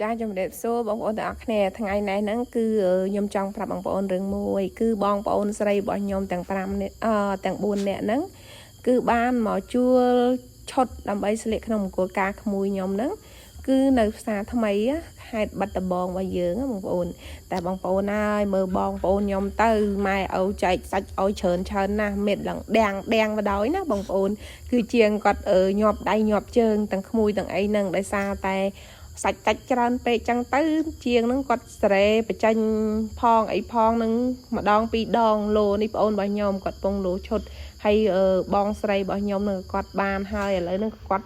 ចាជំរាបសួរបងប្អូនទាំងអស់គ្នាថ្ងៃនេះហ្នឹងគឺខ្ញុំចង់ប្រាប់បងប្អូនរឿងមួយគឺបងប្អូនស្រីរបស់ខ្ញុំទាំង5នាក់ទាំង4នាក់ហ្នឹងគឺបានមកជួលឈុតដើម្បីស្លៀកក្នុងមង្គលការក្មួយខ្ញុំហ្នឹងគឺនៅផ្សារថ្មីខេត្តបាត់ដំបងរបស់យើងបងប្អូនតែបងប្អូនហើយមើលបងប្អូនខ្ញុំទៅម៉ែឪចែកសាច់ឲ្យច្រើនណាស់មេតឡើងដាំងបដ ாய் ណាបងប្អូនគឺជាងគាត់ញាប់ដៃញាប់ជើងទាំងក្មួយទាំងអីហ្នឹងដោយសារតែសាច់កាច់ច្រើនពេកចឹងទៅជាងហ្នឹងគាត់ស្រែបញ្ចេញផងអីផងហ្នឹងម្ដងពីរដងលោនេះបងអូនរបស់ខ្ញុំគាត់ពងលោឈុតហើយបងស្រីរបស់ខ្ញុំនឹងគាត់បានហើយឥឡូវហ្នឹងគាត់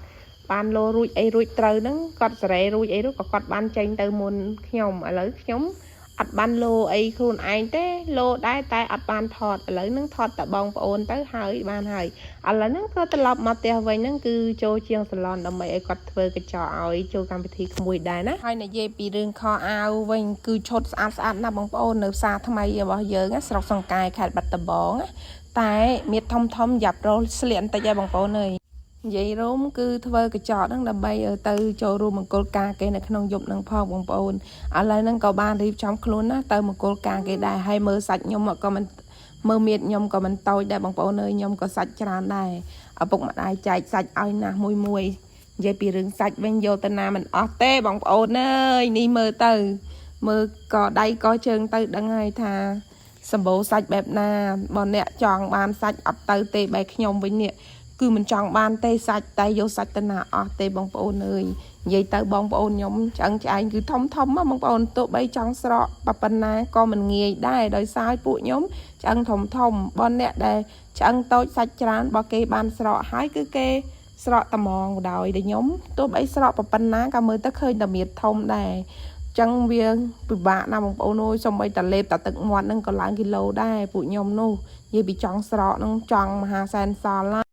បានលោរួចអីរួចត្រូវហ្នឹងគាត់ស្រែរួចអីរួចក៏គាត់បានចេញទៅមុនខ្ញុំឥឡូវខ្ញុំអត់បានលោអីខ្លួនឯងទេលោដែរតែអត់បានថតឥឡូវហ្នឹងថតតែបងប្អូនទៅហើយបានហើយឥឡូវហ្នឹងក៏ត្រឡប់មកផ្ទះវិញហ្នឹងគឺចូលជាងសាឡនដើម្បីឲ្យគាត់ធ្វើកញ្ចក់ឲ្យចូលកម្មវិធីក្មួយដែរណាហើយនិយាយពីរឿងខោអាវវិញគឺឈុតស្អាតណាស់បងប្អូននៅផ្សារថ្មីរបស់យើងស្រុកសង្កែខេត្តបាត់ដំបងតែមៀតធំយ៉ាប់រលស្លៀកបន្តិចឯងបងប្អូនអើយនិយាយរោមគឺធ្វើកញ្ចក់ហ្នឹងដើម្បីទៅចូលរួមមង្គលការគេនៅក្នុងយប់ហ្នឹងផងបងប្អូនឥឡូវហ្នឹងក៏បានរៀបចំខ្លួនណាទៅមង្គលការគេដែរហើយមើលសាច់ខ្ញុំក៏មិនមើលមៀតខ្ញុំក៏មិនតូចដែរបងប្អូនអើយខ្ញុំក៏សាច់ច្រើនដែរឪពុកម្ដាយចែកសាច់ឲ្យណាស់មួយនិយាយពីរឿងសាច់វិញយកទៅណាមិនអស់ទេបងប្អូនអើយនេះមើលទៅមើលក៏ដៃក៏ជើងទៅដឹងហើយថាសម្បូរសាច់បែបណាបើអ្នកចង់បានសាច់អត់ទៅទេបែបខ្ញុំវិញនេះគឺមិនចង់បានទេសាច់តែយកសាច់ទៅណាអស់ទេបងប្អូនអើយនិយាយទៅបងប្អូនខ្ញុំឆ្អឹងឆ្អែងគឺធំបងប្អូនទោះបីចង់ស្រកប៉ុណ្ណាក៏មិនងាយដែរដោយសារពួកខ្ញុំឆ្អឹងធំបើអ្នកដែលឆ្អឹងតូចសាច់ច្រើនបើគេបានស្រកហើយគឺគេស្រកត្មងដោយខ្ញុំទោះបីស្រកប៉ុណ្ណាក៏មើលទៅឃើញតែមៀតធំដែរចឹងវាពិបាកណាស់បងប្អូនអើយសូម្បីតែលេបតែទឹកមាត់ហ្នឹងក៏ឡើងគីឡូដែរពួកខ្ញុំនោះនិយាយពីចង់ស្រកហ្នឹងចង់មហាសែនសល់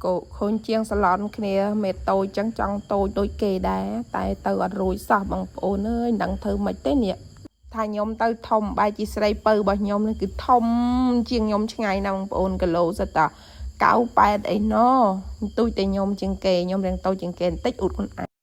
ក៏ខូនជាងសាឡនគ្នាមេតូចចឹងចង់តូចដូចគេដែរតែទៅអត់រួចសោះបងប្អូនអើយមិនដឹងធ្វើម៉េចទេនេះថាខ្ញុំទៅធំបែរជាស្រីពៅរបស់ខ្ញុំនេះគឺធំជាងខ្ញុំឆ្ងាយណាស់បងប្អូនគីឡូសិតតា98អីណោះទូចតែខ្ញុំជាងគេខ្ញុំរៀងតូចជាងគេបន្តិចអ៊ូតខ្លួនឯង